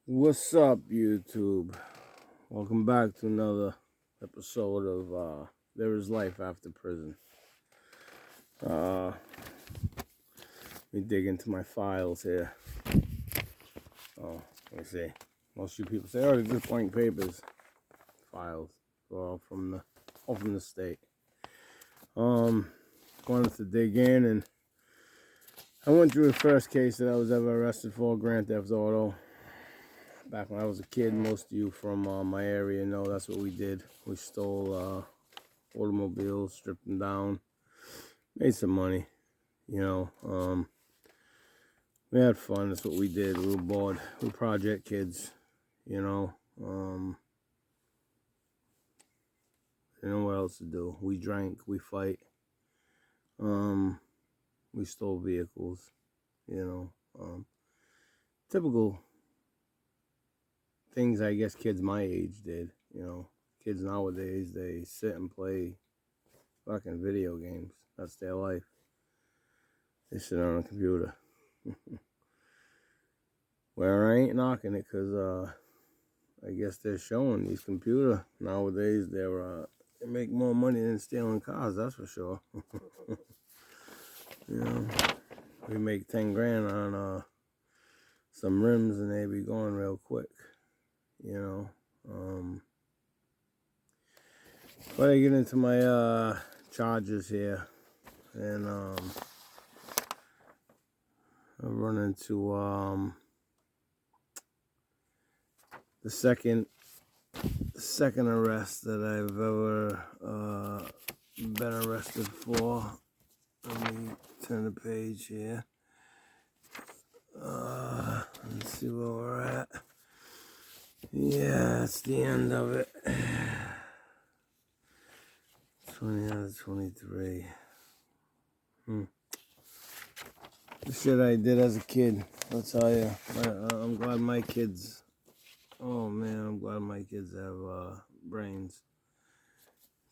What's up, YouTube? Welcome back to another episode of There Is Life After Prison. Let me dig into my files here. Oh, let me see. Most of you people say, "Oh, they're just blank papers." Files, all from the state. Wanted to dig in, and I went through the first case that I was ever arrested for, grand theft auto. Back when I was a kid, most of you from my area know that's what we did. We stole automobiles, stripped them down, made some money, we had fun. That's what we did. We were bored. We were project kids, didn't know what else to do. We drank, we fight, we stole vehicles, typical things I guess kids my age did. Kids nowadays, they sit and play fucking video games. That's their life. They sit on a computer. Well, I ain't knocking it, because I guess they're showing these computer nowadays, they make more money than stealing cars, that's for sure. We make 10 grand on some rims and they be going real quick, But I get into my charges here, and I run into the second arrest that I've ever been arrested for. Let me turn the page here. Let's see where we're at. Yeah, that's the end of it. 20 out of 23. The shit I did as a kid, I'll tell you. I'm glad my kids, oh man, I'm glad my kids have brains.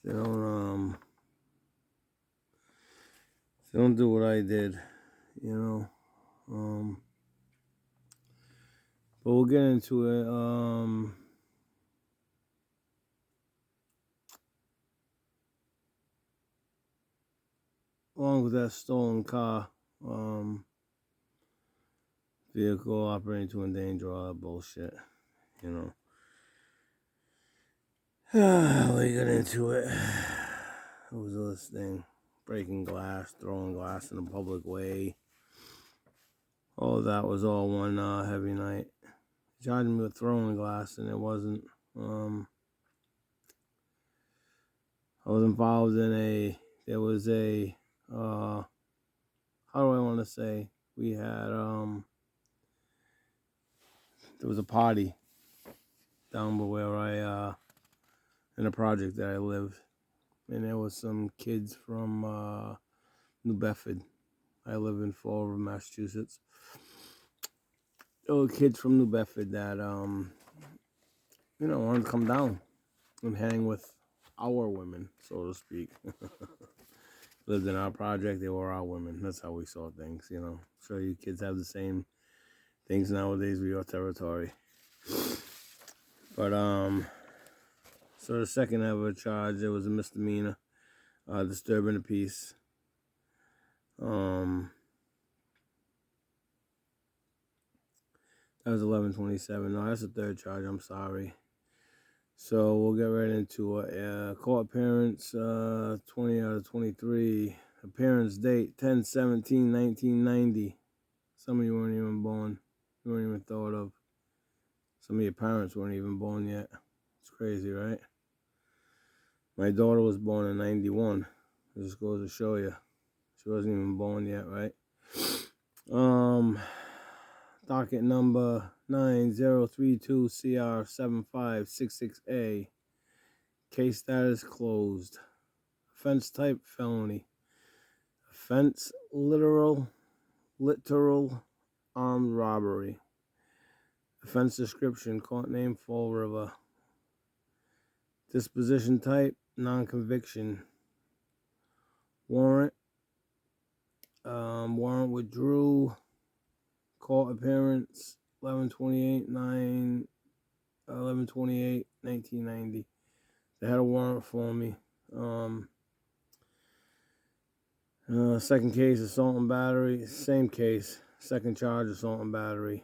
They don't do what I did, but we'll get into it. Along with that stolen car, vehicle operating to endanger, all that bullshit, we get into it. What was this thing? Breaking glass, throwing glass in a public way. All of that was all one heavy night. Charged me with throwing glass, and it wasn't. I was involved in there was a, how do I want to say? We had, there was a party down by where in a project that I lived. And there was some kids from New Bedford. I live in Fall River, Massachusetts. There were kids from New Bedford that, wanted to come down and hang with our women, so to speak. Lived in our project, they were our women. That's how we saw things, So you kids have the same things nowadays with your territory. But, so the second ever charge, there was a misdemeanor, disturbing the peace. That was 11/27. No, that's the third charge. I'm sorry. So we'll get right into it. Court appearance, 20 out of 23. Appearance date, 10/17/1990. Some of you weren't even born. You weren't even thought of. Some of your parents weren't even born yet. It's crazy, right? My daughter was born in 91. It just goes to show you. She wasn't even born yet, right? Docket number 9032CR7566A. Case status closed. Offense type felony. Offense literal armed robbery. Offense description, court name Fall River. Disposition type non-conviction. Warrant withdrew. Court appearance 1990. They had a warrant for me. Second case, assault and battery. Same case. Second charge, assault and battery.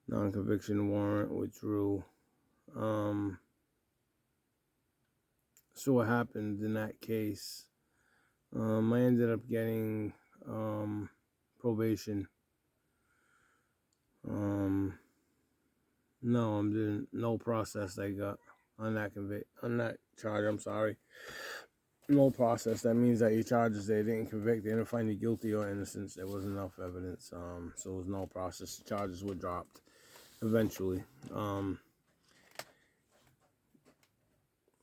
Non-conviction warrant withdrew. So what happened in that case? I ended up getting probation. No, I'm doing no process. I got on that charge. I'm sorry. No process. That means that your charges, they didn't convict. They didn't find you guilty or innocent. There was enough evidence. So it was no process. The charges were dropped eventually.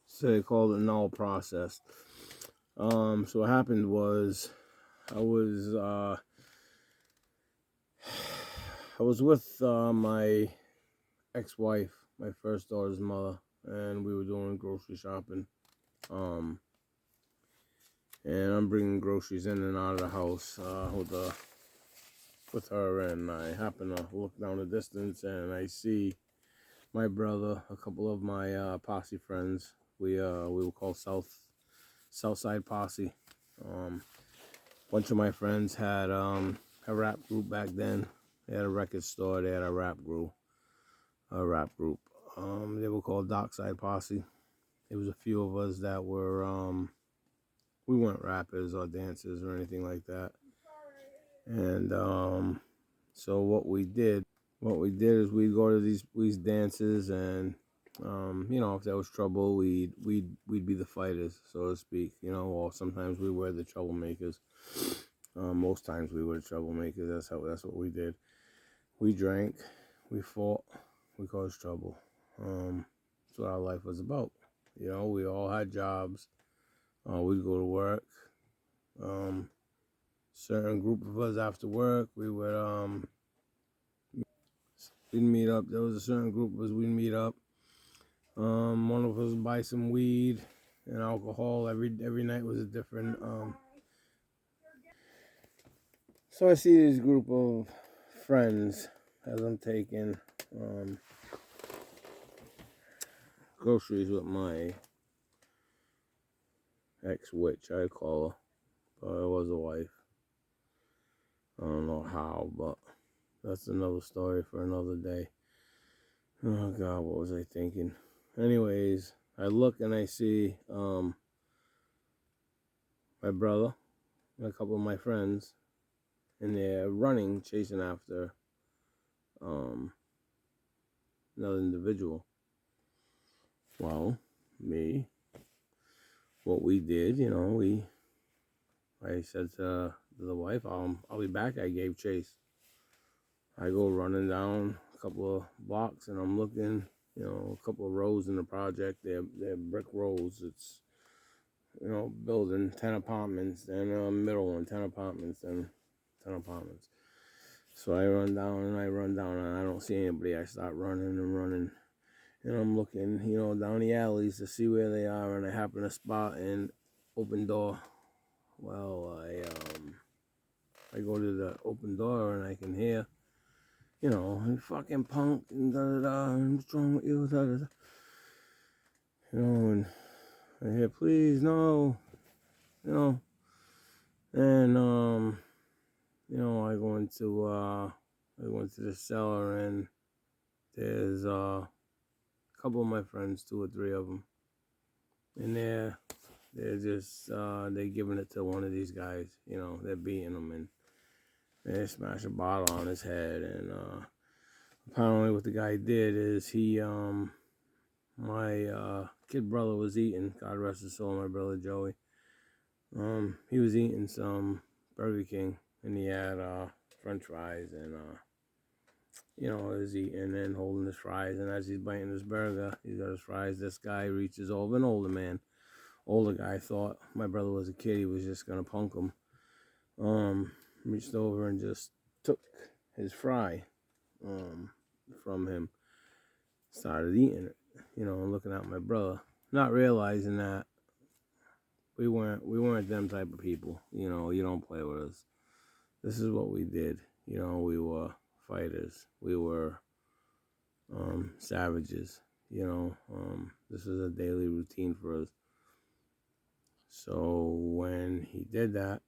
So they called it null process. So what happened was I was with my ex-wife, my first daughter's mother, and we were doing grocery shopping. And I'm bringing groceries in and out of the house with her, and I happen to look down the distance, and I see my brother, a couple of my posse friends. We were called Southside Posse. Bunch of my friends had a rap group back then. They had a record store. They had a rap group. They were called Dockside Posse. There was a few of us that were we weren't rappers or dancers or anything like that. And so what we did is we'd go to these dances, and if there was trouble, we'd be the fighters, so to speak. Or sometimes we were the troublemakers. Most times we were the troublemakers. That's what we did. We drank, we fought, we caused trouble. That's what our life was about. We all had jobs. We'd go to work. Certain group of us after work, we would we'd meet up. There was a certain group of us, we'd meet up. One of us would buy some weed and alcohol. Every night was a different. So I see this group of friends as I'm taking groceries with my ex-witch, I call her, but it was a wife. I don't know how, but that's another story for another day. Oh God, what was I thinking? Anyways, I look and I see my brother and a couple of my friends, and they're running, chasing after another individual. Well, what we did, I said to the wife, I'll be back. I gave chase. I go running down a couple of blocks, and I'm looking, a couple of rows in the project. They're brick rows. It's, building 10 apartments, then middle one, 10 apartments, then 10 apartments. So I run down, and I don't see anybody. I start running, and I'm looking, down the alleys to see where they are, and I happen to spot an open door. Well, I go to the open door, and I can hear, "You fucking punk, and da-da-da, and what's wrong with you, da-da-da." And I hear, "Please, no," and I go into the cellar, and there's a couple of my friends, 2 or 3 of them, and they're just they're giving it to one of these guys. They're beating him, and they smash a bottle on his head. And apparently what the guy did is my kid brother was eating, God rest his soul, my brother Joey. He was eating some Burger King, and he had French fries, and he was eating and holding his fries, and as he's biting his burger, he's got his fries. This guy reaches over, an older guy, thought my brother was a kid. He was just gonna punk him. Reached over and just took his fry from him. Started eating it, and looking at my brother, not realizing that we weren't them type of people. You don't play with us. This is what we did. We were fighters. We were savages. This was a daily routine for us. So when he did that,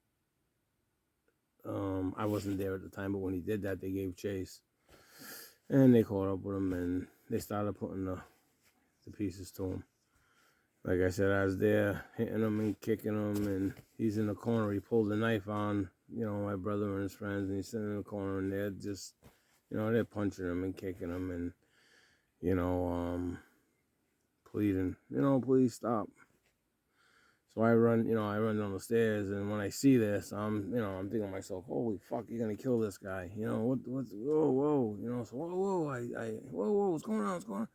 I wasn't there at the time, but when he did that, they gave chase. And they caught up with him, and they started putting the pieces to him. Like I said, I was there hitting him and kicking him, and he's in the corner. He pulled a knife on, my brother and his friends, and he's sitting in the corner, and they're just, they're punching him and kicking him and, pleading, please stop. So I run down the stairs, and when I see this, I'm thinking to myself, holy fuck, you're gonna kill this guy. Whoa, so whoa, what's going on?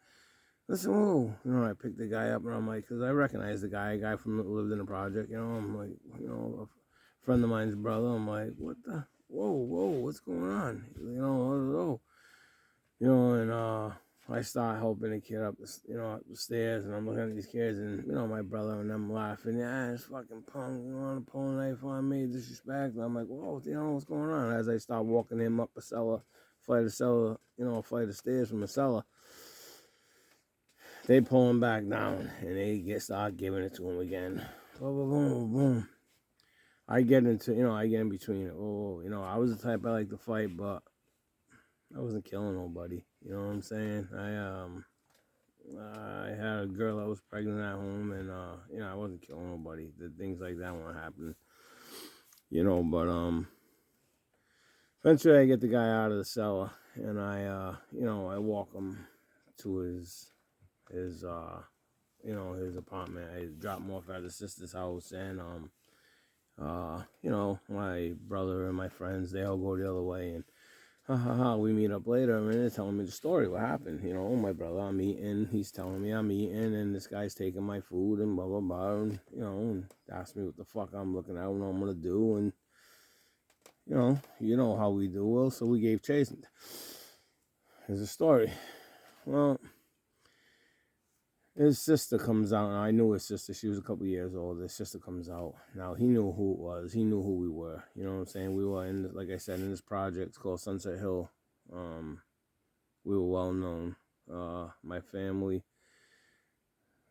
Listen, whoa, I picked the guy up, and I'm like, because I recognize the guy, a guy from that lived in the project, I'm like, a friend of mine's brother. I'm like, what the, whoa, what's going on? And I start helping the kid up the stairs, and I'm looking at these kids, and my brother and them laughing. Yeah, this fucking punk, want to pull a knife on me, disrespect. And I'm like, whoa, what's going on? As I start walking him up a flight of stairs from the cellar, they pull him back down, and they start giving it to him again. Boom, boom, boom, boom. I get in between it. I was the type I like to fight, but I wasn't killing nobody. You know what I'm saying? I had a girl that was pregnant at home, and I wasn't killing nobody. The things like that weren't happening. But eventually I get the guy out of the cellar, and I walk him to his apartment. I drop him off at his sister's house, and my brother and my friends, they all go the other way, and we meet up later, and they're telling me the story, what happened. My brother, I'm eating, he's telling me I'm eating, and this guy's taking my food, and blah, blah, blah, and, and asked me what the fuck I'm looking at, what I'm going to do, and, you know how we do, Will, so we gave chase. Here's a story. Well, his sister comes out, and I knew his sister. She was a couple years old. His sister comes out. Now, he knew who it was. He knew who we were. You know what I'm saying? We were, like I said, in this project. It's called Sunset Hill. We were well known. My family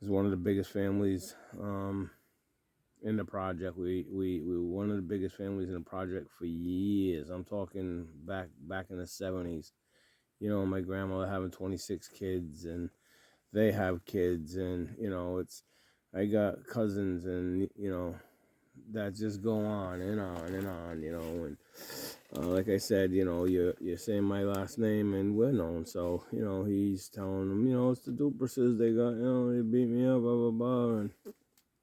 is one of the biggest families in the project. We were one of the biggest families in the project for years. I'm talking back in the 70s. My grandmother having 26 kids, and they have kids, and I got cousins, and that just go on and on and on, and like I said, you're saying my last name, and we're known. So he's telling them, it's the Duperses, they got, they beat me up, blah blah blah. And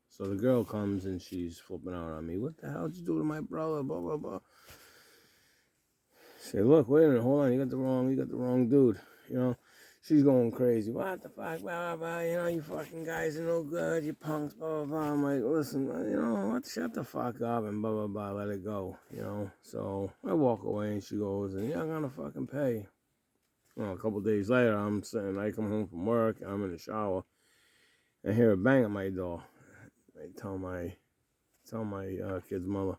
so the girl comes, and she's flipping out on me. What the hell did you do to my brother, blah blah blah. Say, look, wait a minute, hold on, you got the wrong dude. She's going crazy. What the fuck, blah, blah, blah, you fucking guys are no good, you punks, blah, blah, blah. I'm like, listen, what, shut the fuck up, and blah, blah, blah, let it go, So I walk away, and she goes, and I'm gonna fucking pay. Well, a couple days later, I come home from work, I'm in the shower, I hear a bang at my door. I tell my kid's mother,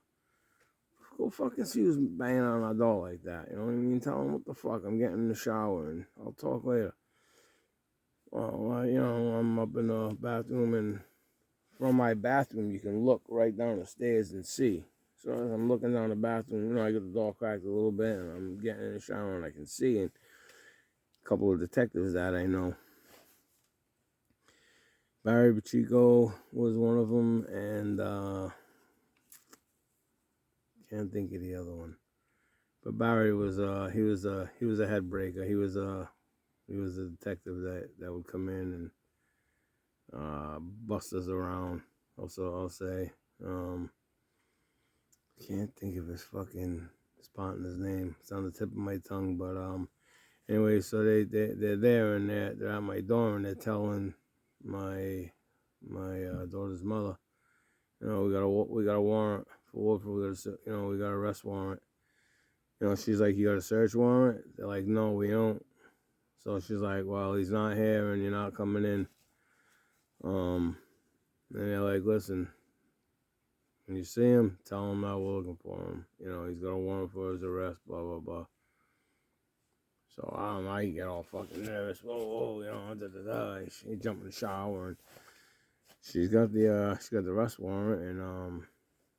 go fucking see who's banging on our door like that. You know what I mean? Tell him what the fuck. I'm getting in the shower, and I'll talk later. Well, I'm up in the bathroom, and from my bathroom, you can look right down the stairs and see. So as I'm looking down the bathroom, I get the door cracked a little bit, and I'm getting in the shower, and I can see. And a couple of detectives that I know. Barry Pacheco was one of them, and can't think of the other one. But Barry was he was a head breaker. He was a detective that would come in and bust us around. Also, I'll say, can't think of his partner's name. It's on the tip of my tongue. But anyway, so they're there, and they're at my door, and they're telling my daughter's mother, we got a warrant for Wolford. We got an arrest warrant. She's like, you got a search warrant? They're like, no, we don't. So she's like, well, he's not here, and you're not coming in. And they're like, listen, when you see him, tell him that we're looking for him. He's got a warrant for his arrest, blah, blah, blah. So I get all fucking nervous. Whoa, you know, da da da. She jump in the shower and she's got the arrest warrant, and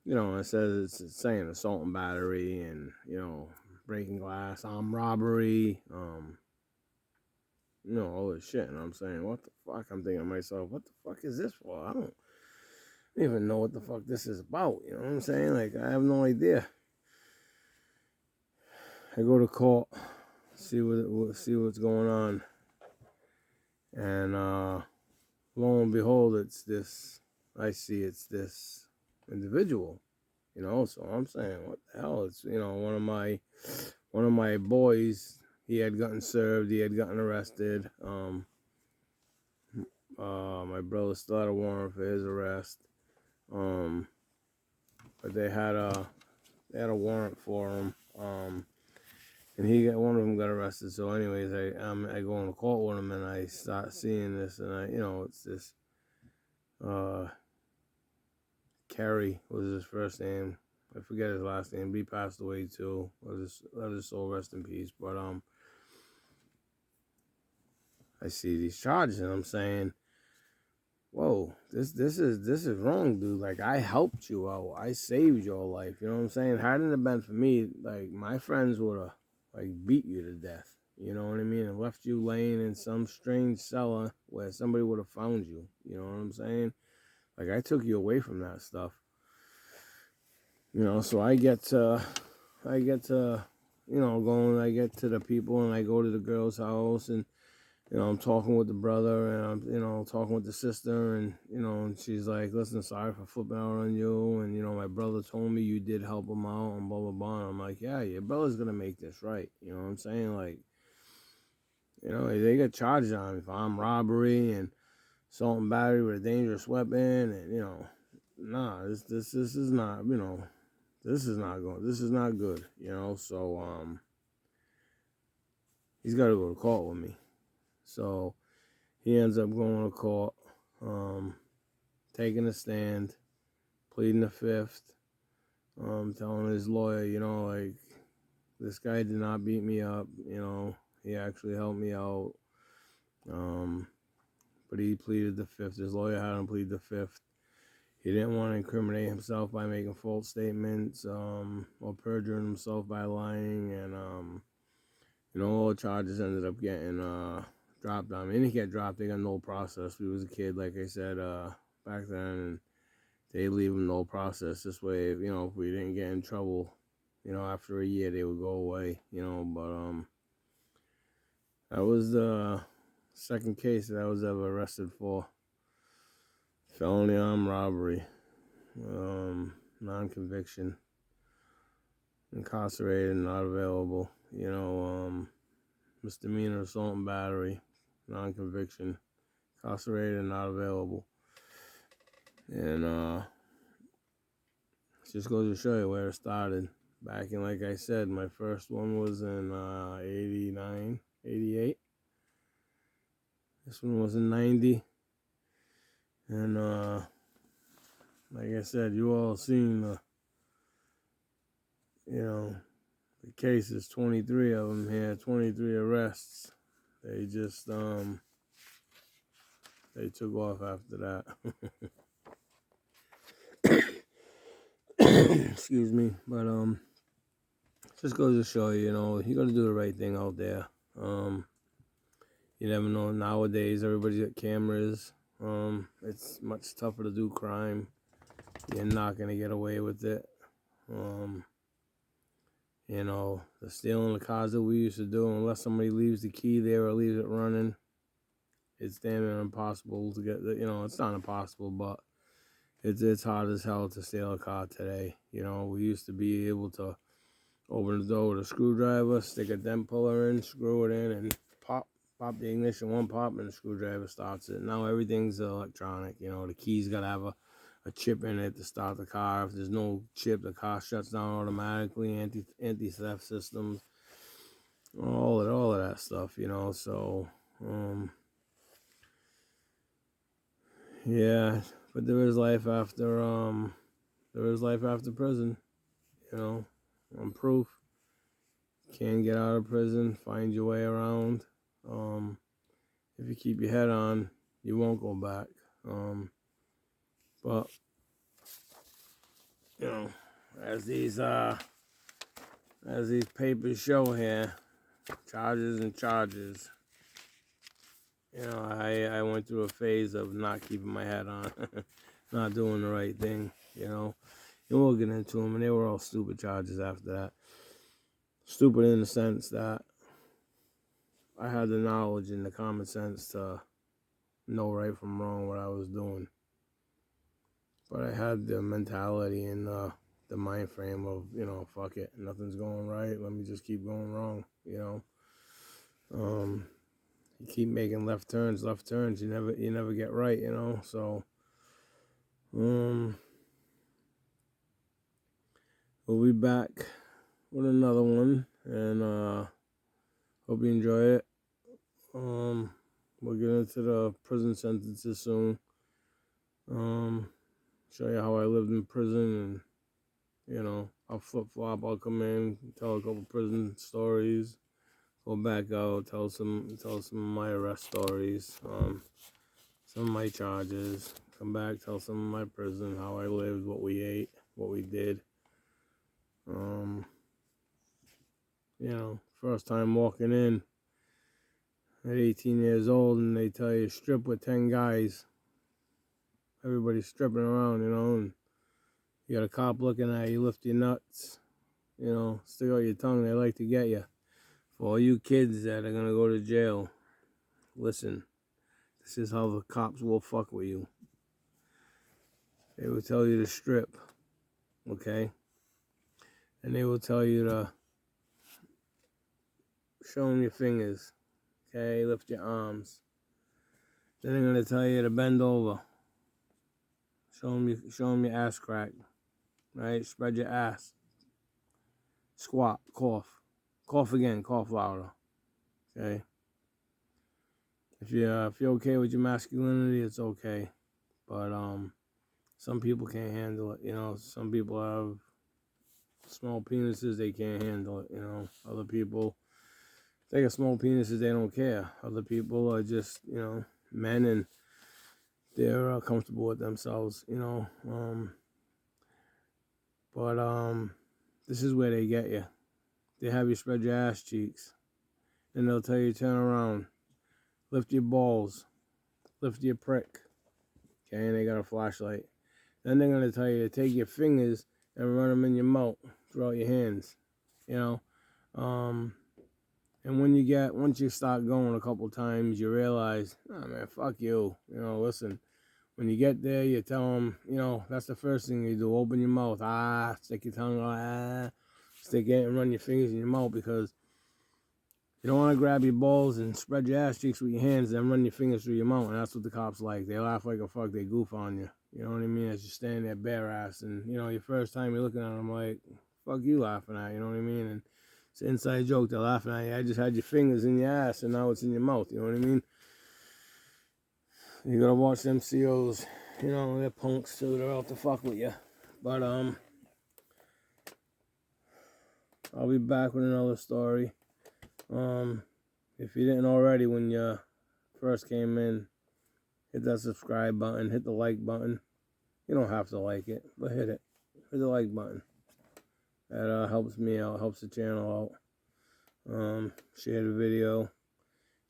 you know, it says it's saying assault and battery, and you know, breaking glass, armed robbery, you know, all this shit. And I'm saying, what the fuck? I'm thinking to myself, what the fuck is this for? I don't even know what the fuck this is about. You know what I'm saying? Like, I have no idea. I go to court, see what's going on, and lo and behold, it's this individual. You know, so I'm saying, what the hell? It's, you know, one of my boys. He had gotten served. He had gotten arrested. My brother still had a warrant for his arrest. But they had a warrant for him. And one of them got arrested. So, anyways, I go on the court with him, and I start seeing this, and it's this. Kerry was his first name. I forget his last name, but he passed away too. Let his soul rest in peace. But I see these charges, and I'm saying, whoa, this is wrong, dude. Like, I helped you out. I saved your life. You know what I'm saying? Hadn't it been for me, like, my friends would have like beat you to death. You know what I mean? And left you laying in some strange cellar where somebody would have found you. You know what I'm saying? Like, I took you away from that stuff. You know, so I get to, you know, going, I get to the people, and I go to the girl's house, and, you know, I'm talking with the brother, and I'm, you know, talking with the sister, and, you know, and she's like, listen, sorry for flipping out on you, and, you know, my brother told me you did help him out, and blah, blah, blah, and I'm like, yeah, your brother's gonna make this right, you know what I'm saying? Like, you know, they got charges on me for armed robbery, and assault and battery with a dangerous weapon, and, you know, nah, this is not, you know, this is not good, you know, so, he's got to go to court with me. So, he ends up going to court, taking a stand, pleading the fifth, telling his lawyer, you know, like, this guy did not beat me up, you know, he actually helped me out, but he pleaded the fifth. His lawyer had him plead the fifth. He didn't want to incriminate himself by making false statements, or perjuring himself by lying, and, you know, all the charges ended up getting, dropped on me. And he got dropped. They got no process. We was a kid, like I said, back then, and they leave him no process. This way, you know, if we didn't get in trouble, you know, after a year, they would go away, you know, but, that was the second case that I was ever arrested for. Felony armed robbery, non-conviction, incarcerated, not available, you know, misdemeanor assault and battery, non-conviction, incarcerated, not available. And it just goes to show you where it started. Back in, like I said, my first one was in 89, 88. This one was in 90. And like I said, you all seen the, you know, the cases, 23 of them here, 23 arrests. They just, they took off after that. Excuse me. But, just goes to show you, you know, you got to do the right thing out there. You never know. Nowadays, everybody's got cameras. It's much tougher to do crime. You're not going to get away with it. You know, the stealing the cars that we used to do, unless somebody leaves the key there or leaves it running, it's damn near impossible to get, you know, it's not impossible, but it's hard as hell to steal a car today. You know, we used to be able to open the door with a screwdriver, stick a dent puller in, screw it in, and pop the ignition, one pop, and the screwdriver starts it. Now everything's electronic. You know, the key's got to have a chip in it to start the car. If there's no chip, the car shuts down automatically. Anti-theft systems, all of that stuff. You know, so yeah. But there is life after prison. You know, I'm proof. Can't get out of prison, find your way around. If you keep your head on, you won't go back. But you know, as these papers show here, charges and charges. You know, I went through a phase of not keeping my head on, not doing the right thing. You know, and we'll get into them, and they were all stupid charges after that. Stupid in the sense that I had the knowledge and the common sense to know right from wrong what I was doing. But I had the mentality and the mind frame of, you know, fuck it, nothing's going right, let me just keep going wrong, you know. You keep making left turns, you never get right, you know. So we'll be back with another one, and hope you enjoy it. We'll get into the prison sentences soon. Show you how I lived in prison, and you know, I'll flip-flop, I'll come in, tell a couple prison stories, go back out, tell some of my arrest stories, some of my charges, come back, tell some of my prison, how I lived, what we ate, what we did. You know, first time walking in at 18 years old, and they tell you strip with 10 guys. Everybody's stripping around, you know, and you got a cop looking at you, lift your nuts, you know, stick out your tongue, they like to get you. For all you kids that are gonna go to jail, listen, this is how the cops will fuck with you. They will tell you to strip, okay? And they will tell you to show them your fingers, okay? Lift your arms. Then they're gonna tell you to bend over. Show them your ass crack, right? Spread your ass. Squat, cough. Cough again, cough louder, okay? If you're okay with your masculinity, it's okay. But some people can't handle it, you know. Some people have small penises, they can't handle it, you know. Other people, they got small penises, they don't care. Other people are just, you know, men, and they're comfortable with themselves, you know. But this is where they get you. They have you spread your ass cheeks, and they'll tell you turn around, lift your balls, lift your prick, okay, and they got a flashlight. Then they're going to tell you to take your fingers and run them in your mouth throughout your hands, you know. And once you start going a couple times, you realize, oh man, fuck you. You know, listen, when you get there, you tell them, you know, that's the first thing you do. Open your mouth, stick your tongue out, stick it and run your fingers in your mouth, because you don't want to grab your balls and spread your ass cheeks with your hands and run your fingers through your mouth. And that's what the cops like. They laugh like a fuck, they goof on you. You know what I mean? As you're standing there bare ass, and you know, your first time you're looking at them like, fuck you laughing at, you know what I mean? And it's an inside joke, they're laughing at you. I just had your fingers in your ass and now it's in your mouth, you know what I mean? You gotta watch them COs, you know, they're punks too, they're out to fuck with you. But I'll be back with another story. If you didn't already when you first came in, hit that subscribe button, hit the like button. You don't have to like it, but hit it. Hit the like button. That helps me out, helps the channel out. Share the video,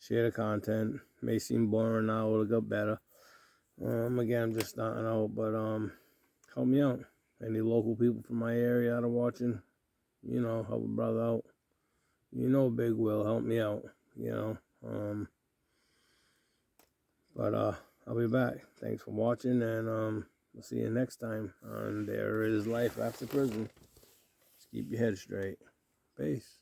share the content. May seem boring now, it'll get better. Again, I'm just starting out, but help me out. Any local people from my area that are watching, you know, help a brother out. You know, Big Will, help me out, you know. But I'll be back. Thanks for watching, and we'll see you next time on There Is Life After Prison. Just keep your head straight. Peace.